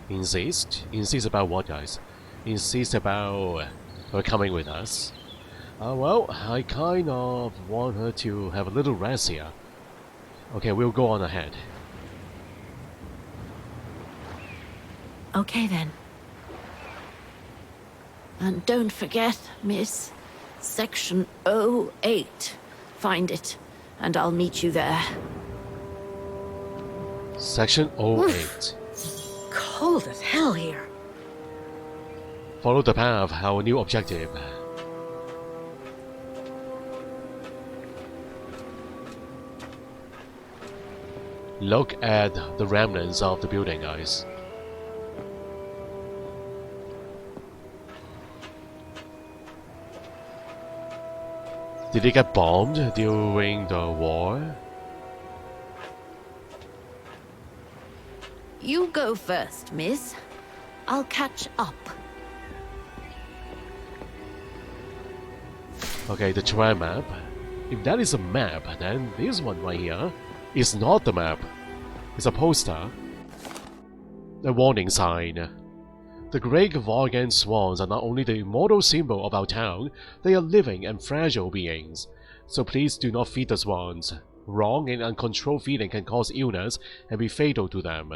Insist? Insist about what, guys? Insist about her coming with us? Well, I kind of want her to have a little rest here. Okay, we'll go on ahead. Okay then. And don't forget, miss, Section 08. Find it, and I'll meet you there. Section 08. Cold as hell here. Follow the path, our new objective. Look at the remnants of the building, guys. Did it get bombed during the war? You go first, miss. I'll catch up. Okay, the terrain map. If that is a map, then this one right here is not the map. It's a poster. A warning sign. The great Vargan swans are not only the immortal symbol of our town, they are living and fragile beings. So please do not feed the swans. Wrong and uncontrolled feeding can cause illness and be fatal to them.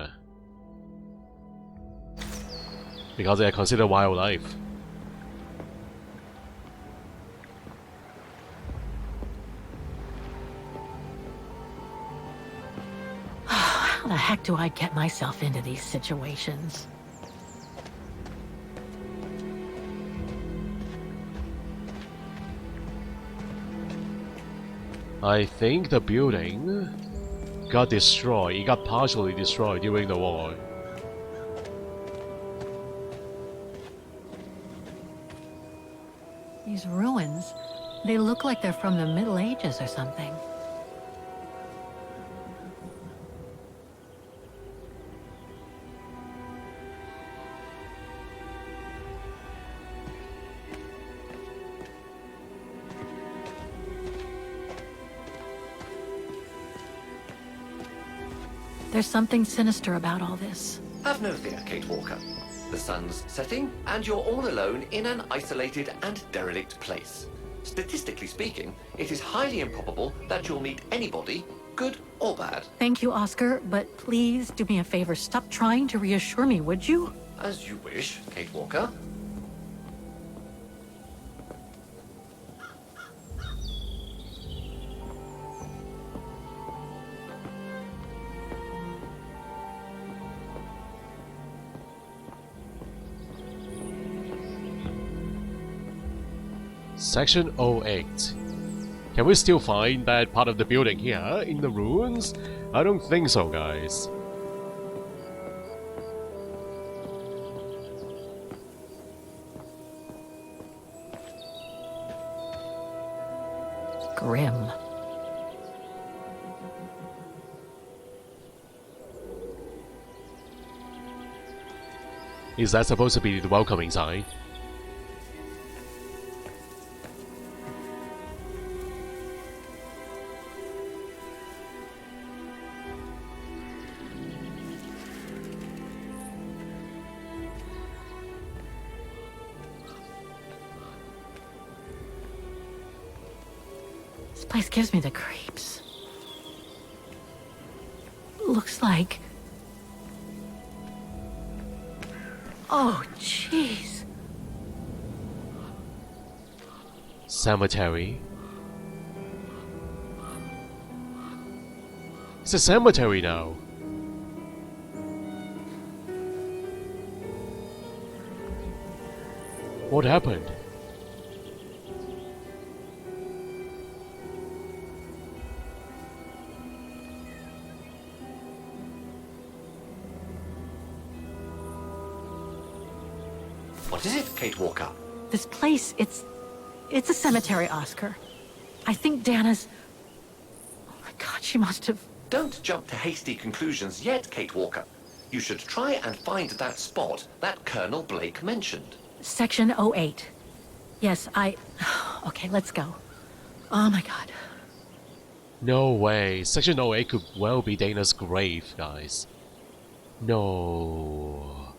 Because they are considered wildlife. How the heck do I get myself into these situations? I think the building got destroyed. It got partially destroyed during the war. These ruins, they look like they're from the Middle Ages or something. There's something sinister about all this. Have no fear, Kate Walker. The sun's setting, and you're all alone in an isolated and derelict place. Statistically speaking, it is highly improbable that you'll meet anybody, good or bad. Thank you, Oscar, but please do me a favor. Stop trying to reassure me, would you? As you wish, Kate Walker. Section 08. Can we still find that part of the building here in the ruins? I don't think so, guys. Grim. Is that supposed to be the welcoming sign? This place gives me the creeps. Looks like... Oh, jeez. Cemetery. It's a cemetery now. What happened? What is it, Kate Walker? This place, it's a cemetery, Oscar. I think Dana's... Oh my god, she must have... Don't jump to hasty conclusions yet, Kate Walker. You should try and find that spot that Colonel Blake mentioned. Section 08. Yes, Okay, let's go. Oh my god. No way. Section 08 could well be Dana's grave, guys. No.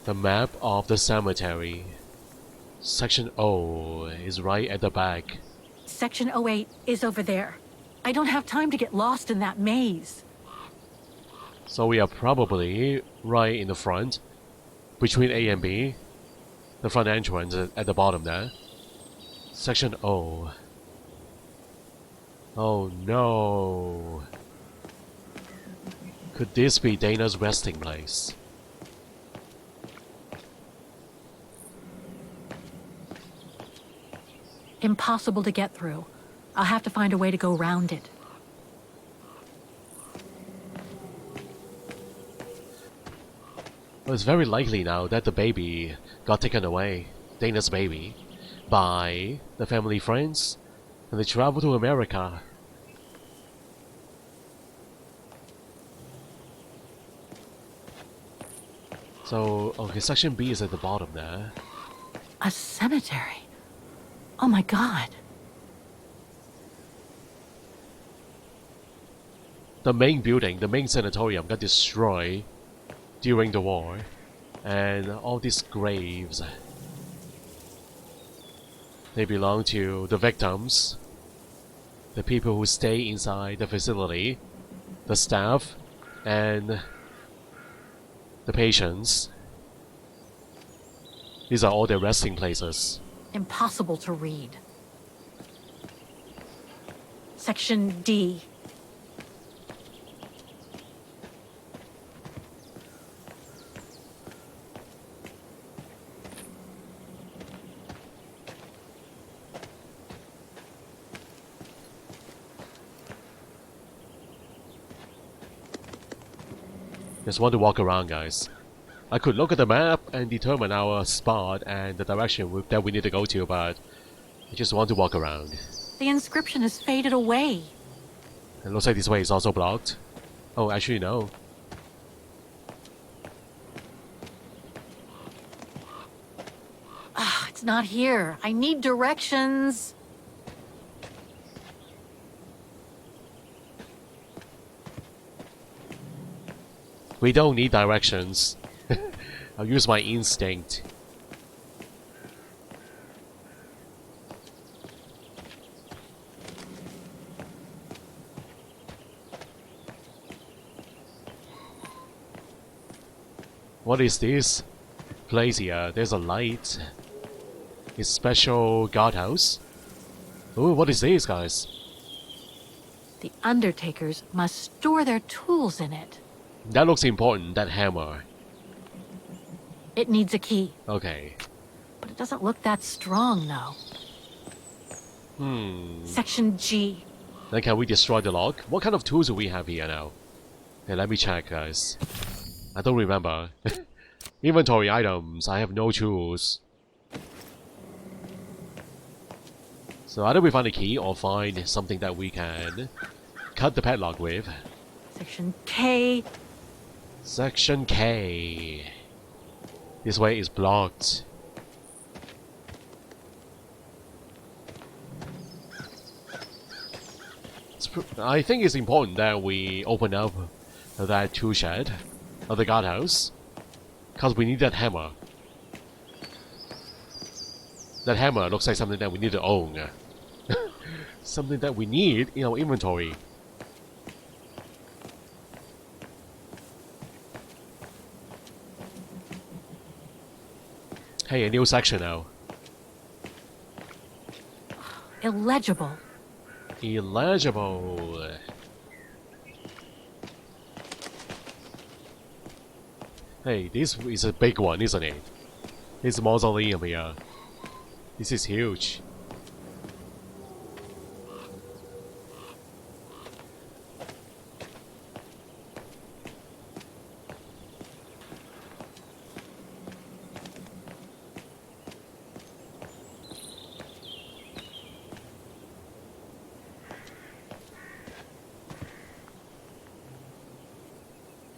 The map of the cemetery. Section O is right at the back. Section 08 is over there. I don't have time to get lost in that maze. So we are probably right in the front, between A and B. The front entrance at the bottom there. Section O. Oh no. Could this be Dana's resting place? Impossible to get through. I'll have to find a way to go around it. Well, it's very likely now that the baby got taken away, Dana's baby, by the family friends, and they traveled to America. So, okay, section B is at the bottom there. A cemetery? Oh my god. The main building, the main sanatorium got destroyed during the war. And all these graves, they belong to the victims, the people who stay inside the facility, the staff, and the patients. These are all their resting places. Impossible to read. Section D. Just want to walk around, guys. I could look at the map and determine our spot and the direction that we need to go to, but I just want to walk around. The inscription has faded away. It looks like this way is also blocked. Oh, actually no. Ah, it's not here. I need directions. We don't need directions. I'll use my instinct. What is this place here? There's a light. It's special guardhouse. Oh, what is this, guys? The undertakers must store their tools in it. That looks important, that hammer. It needs a key, Okay. but it doesn't look that strong, though. Section G. Then can we destroy the lock? What kind of tools do we have here now? Okay, let me check, guys. I don't remember. Inventory items. I have no tools. So either we find a key or find something that we can cut the padlock with. Section K. Section K. This way is blocked. I think it's important that we open up that tool shed of the guardhouse, because we need that hammer. That hammer looks like something that we need to own. Something that we need in our inventory. Hey, a new section now. Illegible. Illegible. Hey, this is a big one, isn't it? This mausoleum here. This is huge.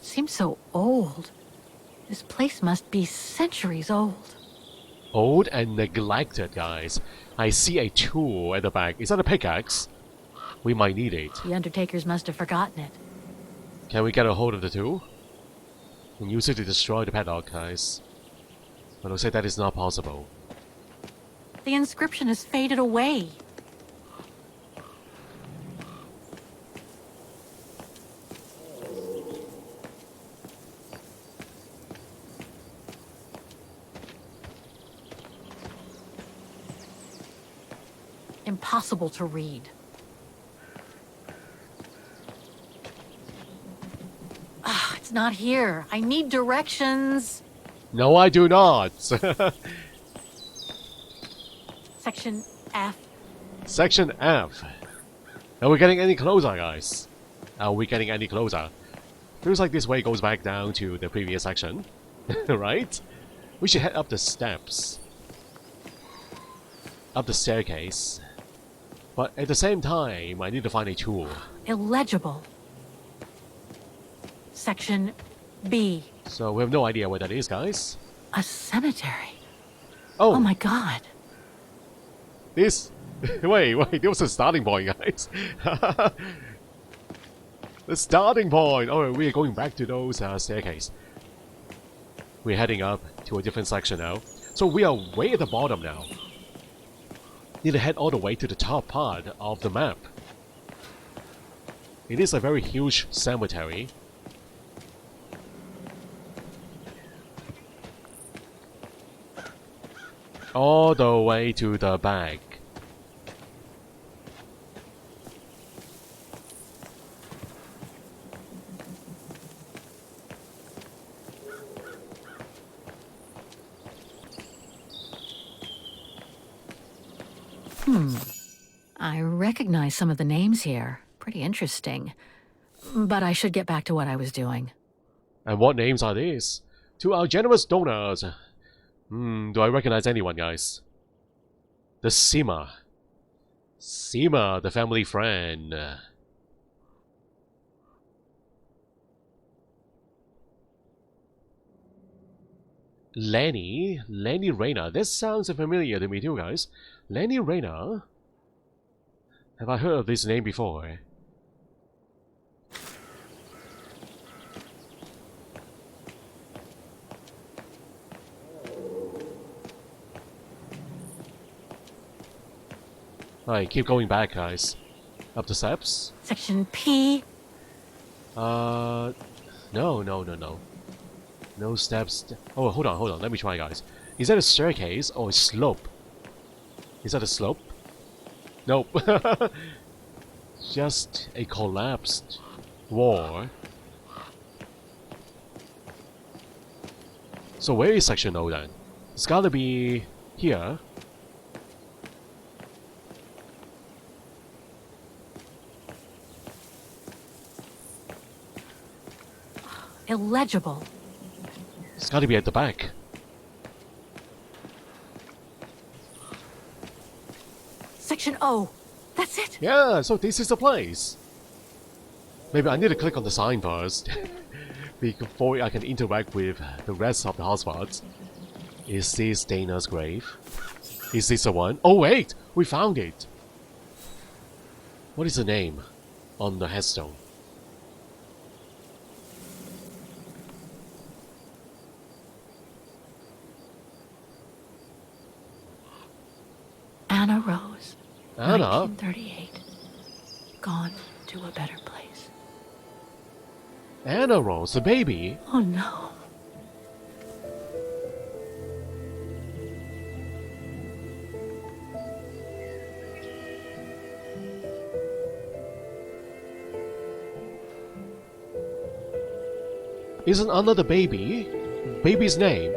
Seems so old. This place must be centuries old. Old and neglected, guys. I see a tool at the back. Is that a pickaxe? We might need it. The undertakers must have forgotten it. Can we get a hold of the tool? And use it to destroy the padlock, guys. But I'll say that is not possible. The inscription has faded away. Impossible to read. Ah, it's not here. I need directions. No, I do not. Section F. Section F. Are we getting any closer, guys? Are we getting any closer? Feels like this way goes back down to the previous section. Right? We should head up the steps. Up the staircase. But at the same time, I need to find a tool. Illegible. Section B. So we have no idea what that is, guys. A cemetery. Oh, Oh my god. this... wait, there was a starting point, guys. The starting point! Oh, we are going back to those staircase. We're heading up to a different section now. So we are way at the bottom now. Need to head all the way to the top part of the map. It is a very huge cemetery. All the way to the back. I recognize some of the names here. Pretty interesting. But I should get back to what I was doing. And what names are these? To our generous donors. Do I recognize anyone, guys? The Sima. Sima, the family friend. Lenny Rayner. This sounds familiar to me too, guys. Lenny Rayner. Have I heard of this name before? Alright, keep going back, guys. Up the steps. Section P. No. No steps. Oh, hold on. Let me try, guys. Is that a staircase or a slope? Is that a slope? Nope. Just a collapsed wall. So where is section O then? It's gotta be here. Illegible. It's gotta be at the back. Section O. That's it. Yeah, so this is the place. Maybe I need to click on the sign first before I can interact with the rest of the hotspots. Is this Dana's grave? Is this the one? Oh wait! We found it! What is the name on the headstone? Anna Rose. Anna? 1938. Gone to a better place. Anna Rose, the baby? Oh no. Isn't Anna the baby? Baby's name?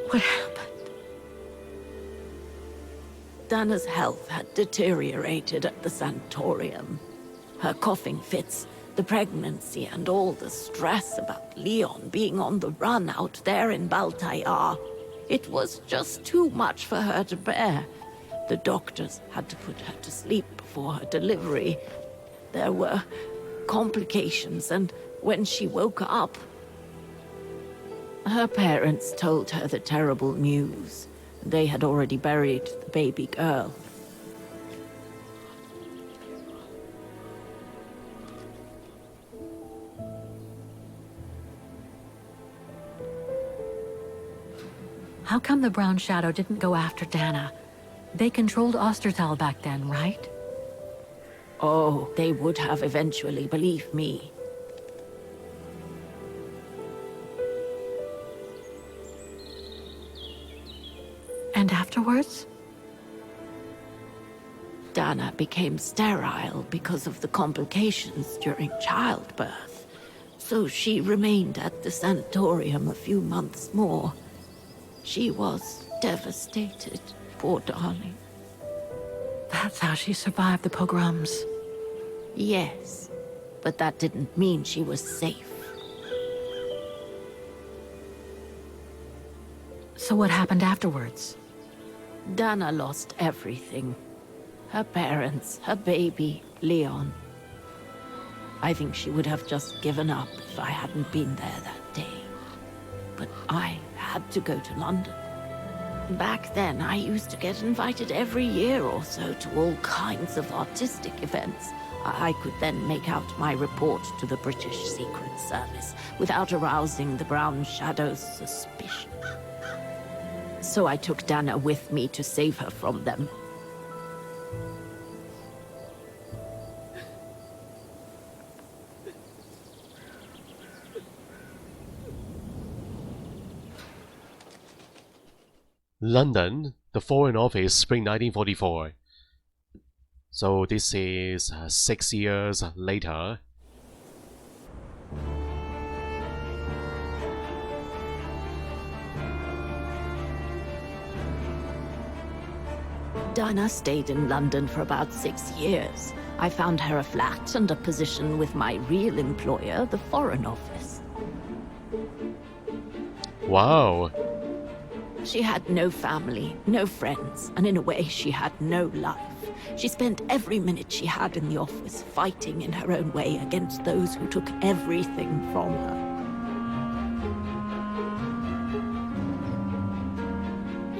What happened? Dana's health had deteriorated at the sanatorium. Her coughing fits, the pregnancy, and all the stress about Leon being on the run out there in Baltayar. It was just too much for her to bear. The doctors had to put her to sleep before her delivery. There were complications, and when she woke up, her parents told her the terrible news. They had already buried the baby girl. How come the Brown Shadow didn't go after Dana? They controlled Ostertal back then, right? Oh, they would have eventually, believe me. And afterwards? Dana became sterile because of the complications during childbirth. So she remained at the sanatorium a few months more. She was devastated, poor darling. That's how she survived the pogroms. Yes, but that didn't mean she was safe. So what happened afterwards? Dana lost everything. Her parents, her baby, Leon. I think she would have just given up if I hadn't been there that day. But I had to go to London. Back then, I used to get invited every year or so to all kinds of artistic events. I could then make out my report to the British Secret Service without arousing the Brown Shadow's suspicion. So I took Dana with me to save her from them. London, the Foreign Office, spring 1944. So this is 6 years later. Dana stayed in London for about 6 years. I found her a flat and a position with my real employer, the Foreign Office. Wow. She had no family, no friends, and in a way she had no life. She spent every minute she had in the office fighting in her own way against those who took everything from her.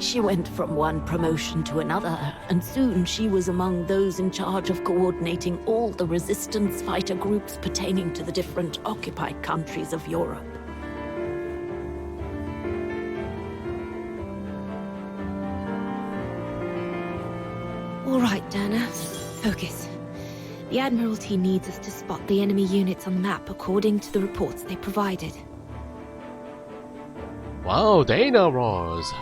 She went from one promotion to another, and soon she was among those in charge of coordinating all the resistance fighter groups pertaining to the different occupied countries of Europe. All right, Dana. Focus. The Admiralty needs us to spot the enemy units on the map according to the reports they provided. Wow, Dana Ross.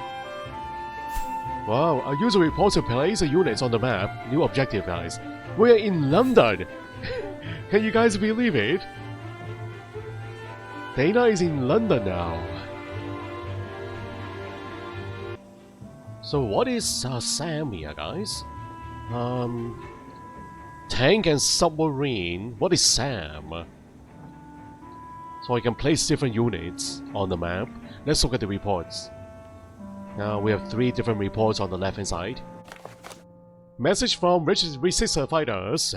Wow, a user reports to place the units on the map. New objective, guys. We're in London. Can you guys believe it? Dana is in London now. So what is Sam here, guys? Tank and submarine. What is Sam? So I can place different units on the map. Let's look at the reports. Now we have 3 different reports on the left hand side. Message from Resistor fighters.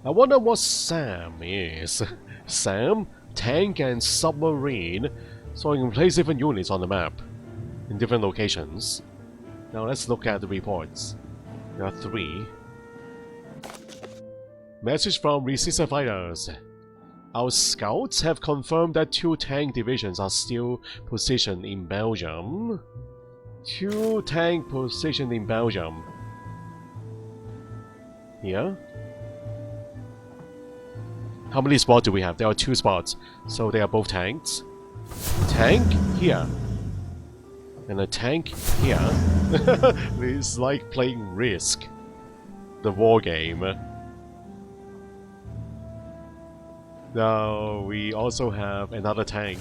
I wonder what Sam is. Sam, tank and submarine. So I can place different units on the map in different locations. Now let's look at the reports. There are 3. Message from Resistor fighters. Our scouts have confirmed that 2 tank divisions are still positioned in Belgium. 2 tank positioned in Belgium. Here. How many spots do we have? There are 2 spots. So they are both tanks. Tank here. And a tank here. It's like playing Risk. The war game. Now we also have another tank.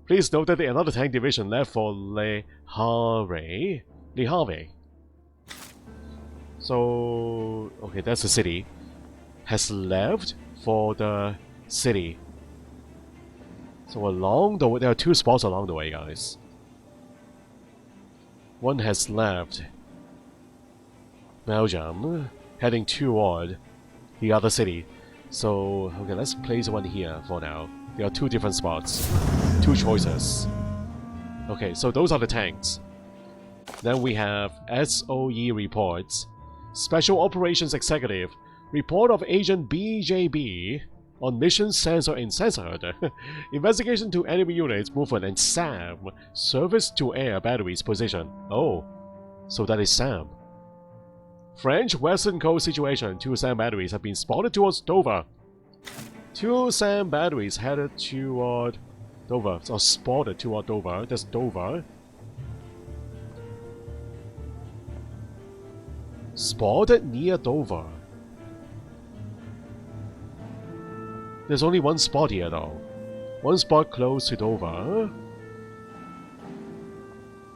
Please note that another tank division left for Le Havre. Le Havre. So okay, that's the city. Has left for the city. So along the way, there are two spots along the way, guys. One has left Belgium, heading toward the other city. So, okay, let's place one here for now. There are two different spots. Two choices. Okay, so those are the tanks. Then we have SOE reports. Special Operations Executive. Report of Agent BJB on mission sensor and censored. Investigation to enemy units, movement, and SAM. Service to air batteries position. Oh, so that is SAM. French Western Coast situation. 2 SAM batteries have been spotted towards Dover. 2 SAM batteries headed toward Dover. Or spotted toward Dover. That's Dover. Spotted near Dover. There's only one spot here though. One spot close to Dover.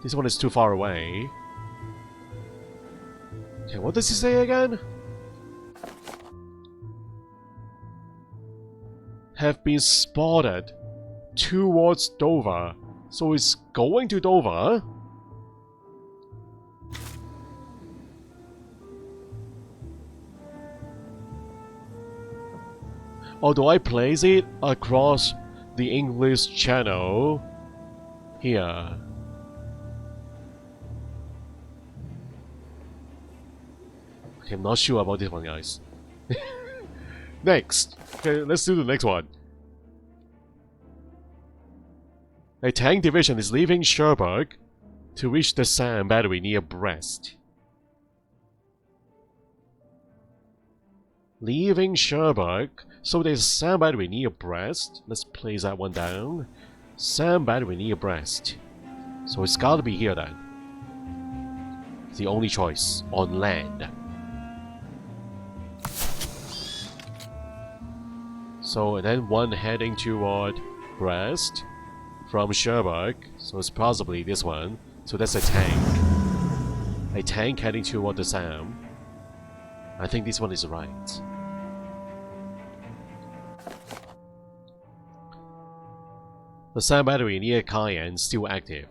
This one is too far away. Okay, what does he say again? Have been spotted towards Dover. So it's going to Dover. Or do I place it across the English Channel here? Okay, I'm not sure about this one, guys. Next. Okay, let's do the next one. A tank division is leaving Cherbourg to reach the SAM battery near Brest. Leaving Cherbourg, so there's a SAM battery near Brest. Let's place that one down. SAM battery near Brest. So it's gotta be here then. It's the only choice on land. So and then one heading toward Brest from Cherbourg. So it's possibly this one. So that's a tank. A tank heading toward the SAM. I think this one is right. The SAM battery near Cayenne still active.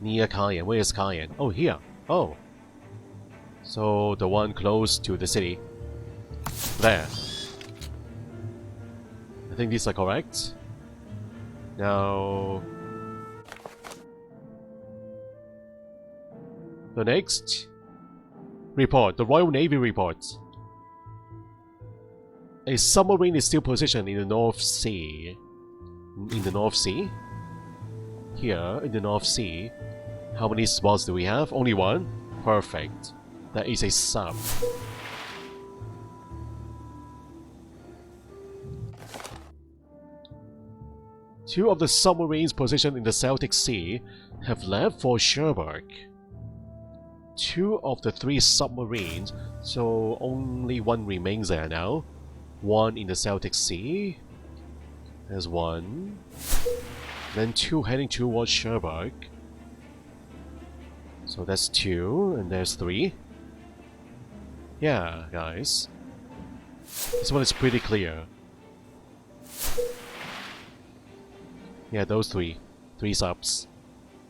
Near Cayenne. Where is Cayenne? Oh, here. Oh. So the one close to the city. There. I think these are correct. Now... the next... report. The Royal Navy reports. A submarine is still positioned in the North Sea. In the North Sea? Here, in the North Sea. How many spots do we have? Only one? Perfect. That is a sub. Two of the submarines positioned in the Celtic Sea have left for Cherbourg. 2 of the 3 submarines, so only one remains there now. One in the Celtic Sea. There's one. Then 2 heading towards Cherbourg. So that's 2, and there's 3. Yeah, guys. This one is pretty clear. Yeah, those 3. 3 subs.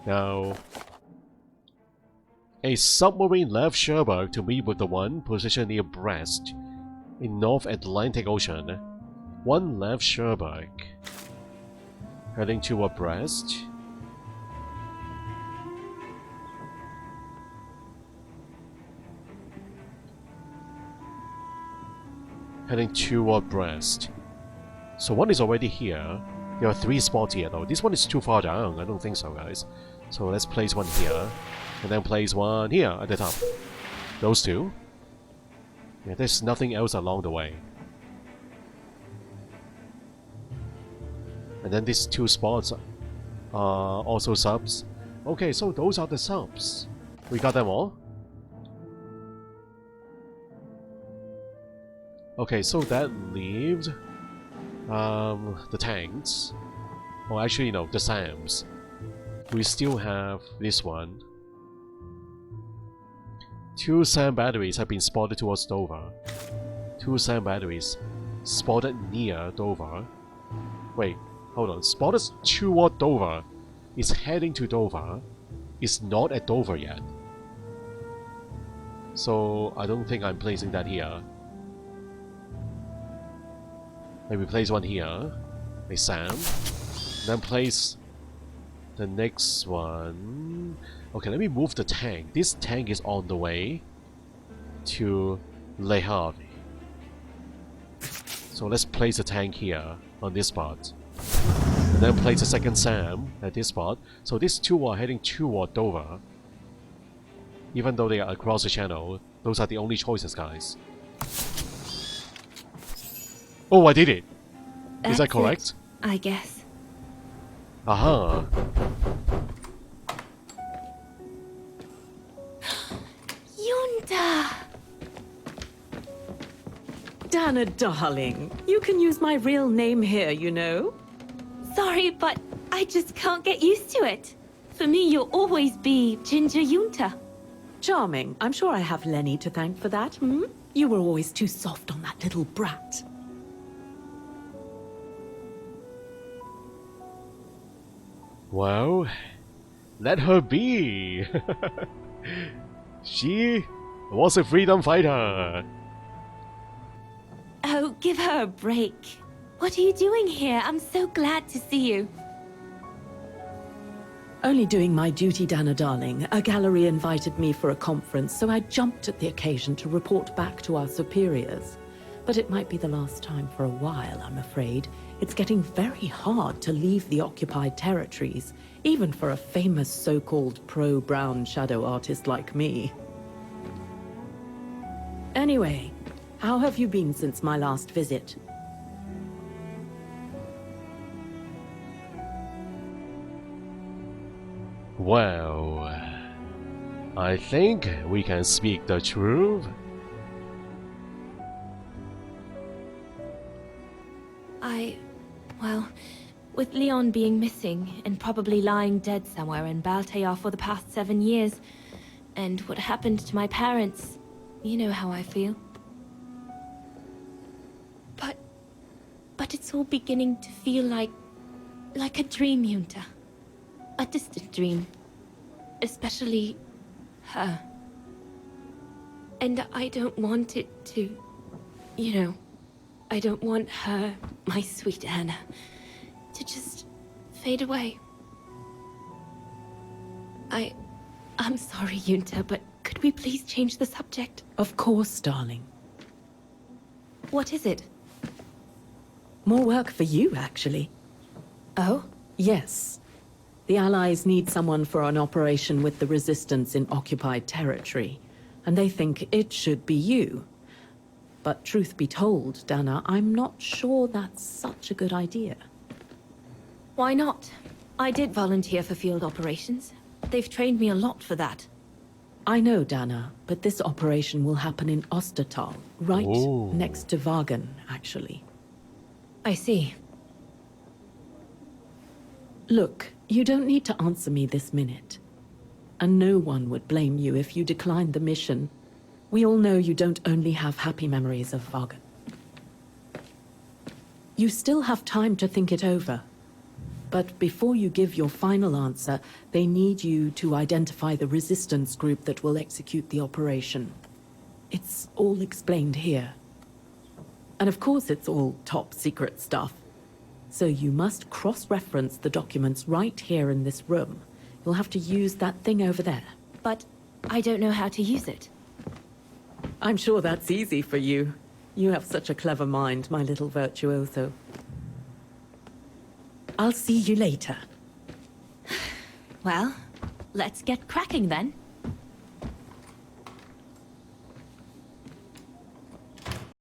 Now... a submarine left Cherbourg to meet with the one positioned near Brest in North Atlantic Ocean. One left Cherbourg, heading toward Brest. Heading toward Brest. So one is already here. There are 3 spots here though. This one is too far down. I don't think so, guys. So let's place one here. And then place one here at the top. Those 2. Yeah, there's nothing else along the way. And then these 2 spots are also subs. Okay, so those are the subs. We got them all. Okay, so that leaves the tanks. Oh, actually no, the SAMs. We still have this one. 2 SAM batteries have been spotted towards Dover. 2 SAM batteries spotted near Dover. Wait, hold on. Spotted toward Dover. Is heading to Dover. Is not at Dover yet. So I don't think I'm placing that here. Maybe place one here. A Sam. Then place the next one. Okay, let me move the tank. This tank is on the way to Le Havre. So let's place the tank here on this spot. And then place the second Sam at this spot. So these two are heading toward Dover. Even though they are across the channel, those are the only choices, guys. Oh, I did it! Is that correct? I guess. Aha! Yunta! Dana, darling, you can use my real name here, you know. Sorry, but I just can't get used to it. For me, you'll always be Ginger Yunta. Charming. I'm sure I have Lenny to thank for that, hmm? You were always too soft on that little brat. Well, let her be! She was a freedom fighter! Oh, give her a break. What are you doing here? I'm so glad to see you. Only doing my duty, Dana, darling. A gallery invited me for a conference, so I jumped at the occasion to report back to our superiors. But it might be the last time for a while, I'm afraid. It's getting very hard to leave the occupied territories, even for a famous so-called pro-brown shadow artist like me. Anyway, how have you been since my last visit? Well, I think we can speak the truth. Well, with Leon being missing and probably lying dead somewhere in Baltayar for the past 7 years, and what happened to my parents, you know how I feel. But it's all beginning to feel like a dream, Yunta. A distant dream. Especially her. And I don't want it to, you know, I don't want her, my sweet Anna, to just fade away. I'm sorry, Yunta, but could we please change the subject? Of course, darling. What is it? More work for you, actually. Oh? Yes. The Allies need someone for an operation with the Resistance in occupied territory, and they think it should be you. But truth be told, Dana, I'm not sure that's such a good idea. Why not? I did volunteer for field operations. They've trained me a lot for that. I know, Dana, but this operation will happen in Ostertal, right Ooh. next to Wagen, actually. I see. Look, you don't need to answer me this minute. And no one would blame you if you declined the mission. We all know you don't only have happy memories of Wagen. You still have time to think it over. But before you give your final answer, they need you to identify the resistance group that will execute the operation. It's all explained here. And of course it's all top secret stuff. So you must cross-reference the documents right here in this room. You'll have to use that thing over there. But I don't know how to use it. I'm sure that's easy for you. You have such a clever mind, my little virtuoso. I'll see you later. Well, let's get cracking then.